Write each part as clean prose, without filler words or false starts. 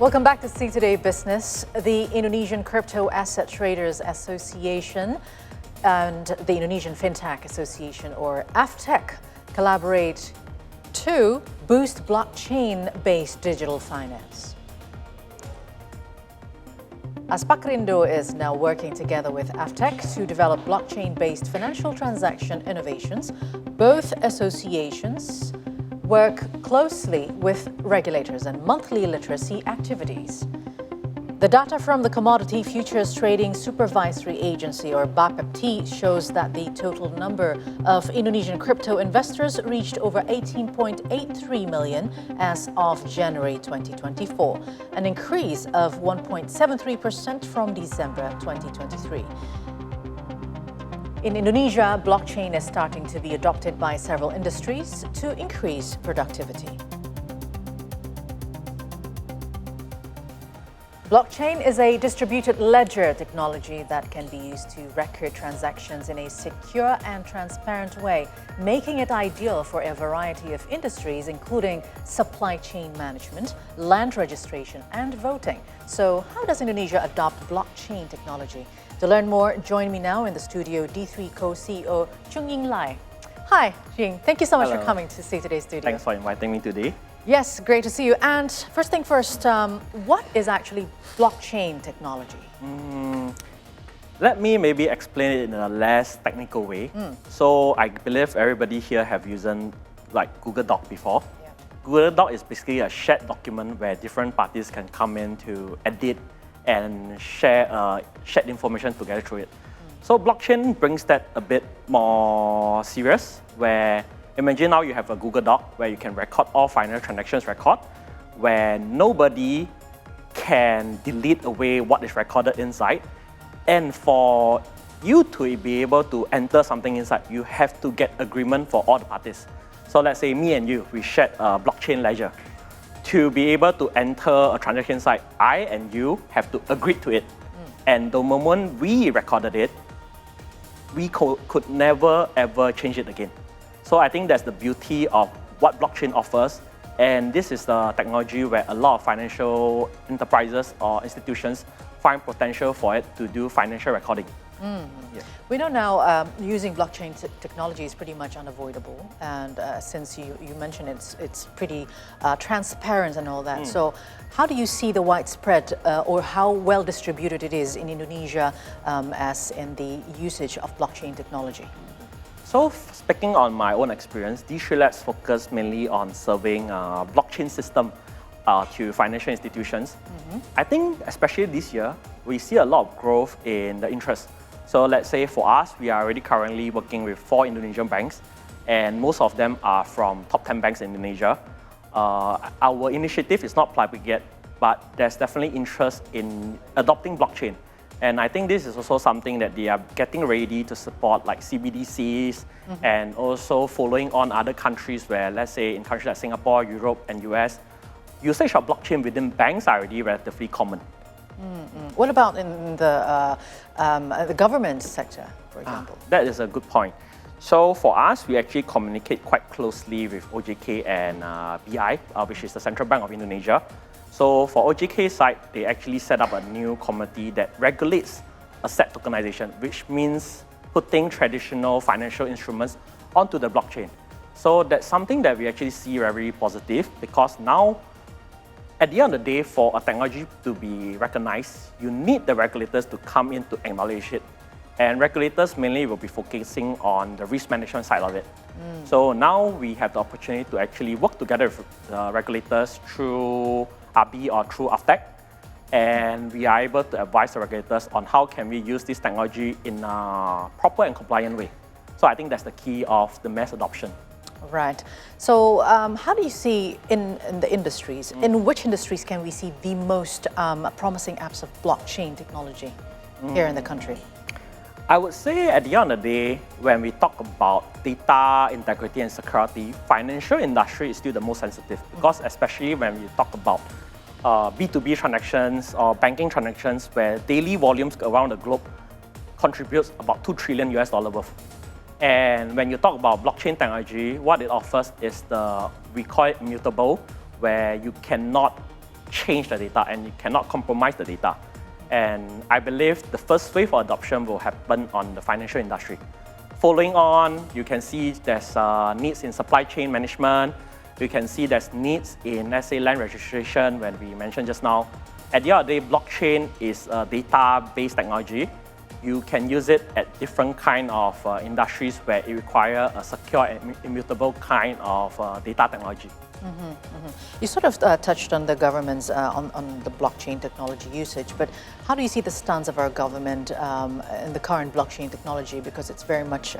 Welcome back to See Today Business. The Indonesian Crypto Asset Traders Association and the Indonesian FinTech Association, or AFTEC, collaborate to boost blockchain-based digital finance. Aspakrindo is now working together with AFTEC to develop blockchain-based financial transaction innovations. Both associations work closely with regulators and monthly literacy activities. The data from the Commodity Futures Trading Supervisory Agency, or BAPEPT, shows that the total number of Indonesian crypto investors reached over 18.83 million as of January 2024, an increase of 1.73% from December 2023. In Indonesia, blockchain is starting to be adopted by several industries to increase productivity. Blockchain is a distributed ledger technology that can be used to record transactions in a secure and transparent way, making it ideal for a variety of industries, including supply chain management, land registration, and voting. So, how does Indonesia adopt blockchain technology? To learn more, join me now in the studio, D3 co-CEO Chung Lai. Hi, Ying. Thank you so much for coming to See Today's studio. Thanks for inviting me today. Yes, great to see you. And first thing first, what is actually blockchain technology? Let me maybe explain it in a less technical way. So I believe everybody here have used like Google Doc before. Yeah. Google Doc is basically a shared document where different parties can come in to edit and share shared information together through it. So blockchain brings that a bit more serious, where imagine now you have a Google Doc where you can record all financial transactions where nobody can delete away what is recorded inside. And for you to be able to enter something inside, you have to get agreement for all the parties. So let's say me and you, we shared a blockchain ledger. To be able to enter a transaction inside, I and you have to agree to it. And the moment we recorded it, we could never ever change it again. So I think that's the beauty of what blockchain offers. And this is the technology where a lot of financial enterprises or institutions find potential for it to do financial recording. Yeah. We know now using blockchain technology is pretty much unavoidable. And since you mentioned it's pretty transparent and all that. So how do you see the widespread or how well distributed it is in Indonesia as in the usage of blockchain technology? So speaking on my own experience, D3 Labs focus mainly on serving blockchain system to financial institutions. I think especially this year, we see a lot of growth in the interest. So let's say for us, we are already currently working with 4 Indonesian banks, and most of them are from top 10 banks in Indonesia. Our initiative is not public yet, but there's definitely interest in adopting blockchain. And I think this is also something that they are getting ready to support, like CBDCs, and also following on other countries where, let's say in countries like Singapore, Europe, and US, usage of blockchain within banks are already relatively common. What about in the government sector, for example? That is a good point. So for us, we actually communicate quite closely with OJK and BI, which is the Central Bank of Indonesia. So for OJK side, they actually set up a new committee that regulates asset tokenization, which means putting traditional financial instruments onto the blockchain. So that's something that we actually see very positive, because now, at the end of the day, for a technology to be recognized, you need the regulators to come in to acknowledge it. And regulators mainly will be focusing on the risk management side of it. So now we have the opportunity to actually work together with the regulators through RB or through AFTEC, and we are able to advise the regulators on how can we use this technology in a proper and compliant way. So I think that's the key of the mass adoption. Right. So how do you see in the industries, in which industries can we see the most promising apps of blockchain technology here in the country? I would say at the end of the day, when we talk about data integrity and security, financial industry is still the most sensitive, because especially when we talk about B2B transactions or banking transactions where daily volumes around the globe contributes about $2 trillion worth. And when you talk about blockchain technology, what it offers is we call it immutable, where you cannot change the data and you cannot compromise the data. And I believe the first wave of adoption will happen on the financial industry. Following on, you can see there's needs in supply chain management. You can see there's needs in, let's say, land registration, when we mentioned just now. At the end of the day, blockchain is a data-based technology. You can use it at different kind of industries where it requires a secure and immutable kind of data technology. You sort of touched on the government's, on the blockchain technology usage, but how do you see the stance of our government in the current blockchain technology? Because it's very much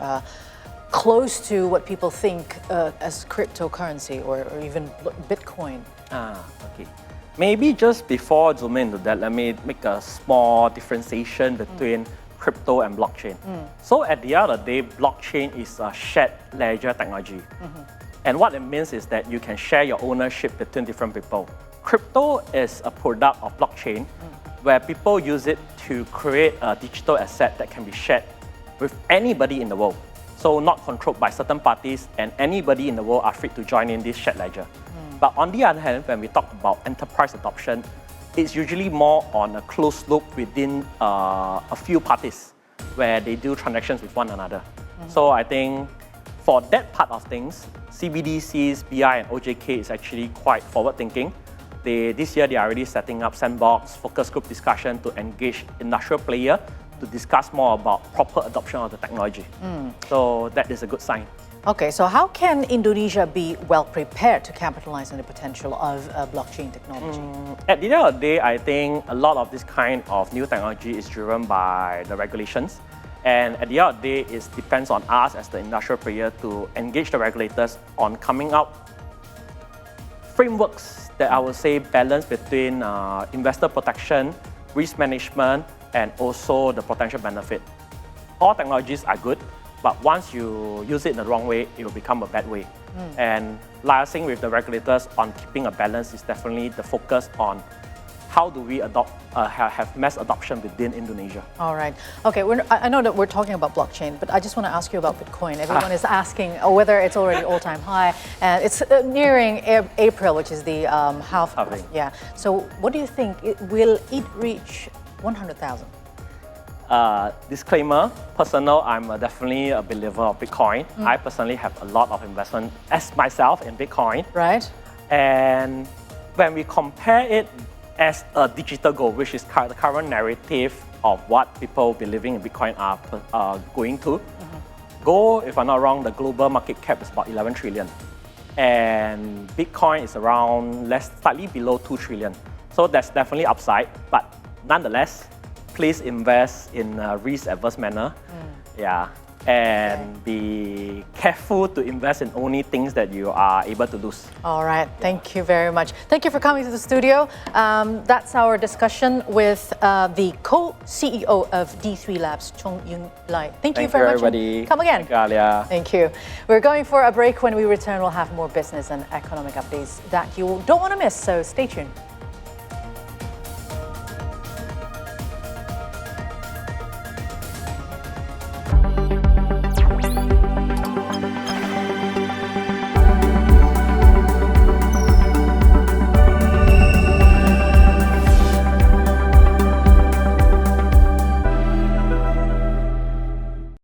close to what people think as cryptocurrency or even Bitcoin. Okay. Maybe just before zooming into that, let me make a small differentiation between crypto and blockchain. So at the end of the day, blockchain is a shared ledger technology. And what it means is that you can share your ownership between different people. Crypto is a product of blockchain where people use it to create a digital asset that can be shared with anybody in the world. So not controlled by certain parties, and anybody in the world are free to join in this shared ledger. But on the other hand, when we talk about enterprise adoption, it's usually more on a closed loop within a few parties where they do transactions with one another. So I think for that part of things, CBDCs, BI and OJK is actually quite forward thinking. This year they are already setting up sandbox, focus group discussion to engage industrial player to discuss more about proper adoption of the technology. So that is a good sign. Okay, so how can Indonesia be well prepared to capitalize on the potential of blockchain technology? At the end of the day, I think a lot of this kind of new technology is driven by the regulations. And at the end of the day, it depends on us as the industrial player to engage the regulators on coming out frameworks that I would say balance between investor protection, risk management, and also the potential benefit. All technologies are good, but once you use it in the wrong way, it will become a bad way. And liaising with the regulators on keeping a balance is definitely the focus on how do we have mass adoption within Indonesia. All right. Okay, I know that we're talking about blockchain, but I just want to ask you about Bitcoin. Everyone is asking whether it's already all-time high. And it's nearing April, which is the halving. Yeah. So what do you think? Will it reach 100,000? Disclaimer, personal, I'm definitely a believer of Bitcoin. I personally have a lot of investment as myself in Bitcoin. Right. And when we compare it as a digital gold, which is the current narrative of what people believing in Bitcoin are going to, gold, if I'm not wrong, the global market cap is about 11 trillion. And Bitcoin is around slightly below 2 trillion. So that's definitely upside, but nonetheless, please invest in a risk-averse manner. Yeah. And be careful to invest in only things that you are able to lose. All right, thank you very much. Thank you for coming to the studio. That's our discussion with the co-CEO of D3 Labs, Chung Ying. Thank you very much. Everybody. Come again. Thank you, Alia. Thank you. We're going for a break. When we return, we'll have more business and economic updates that you don't want to miss, so stay tuned.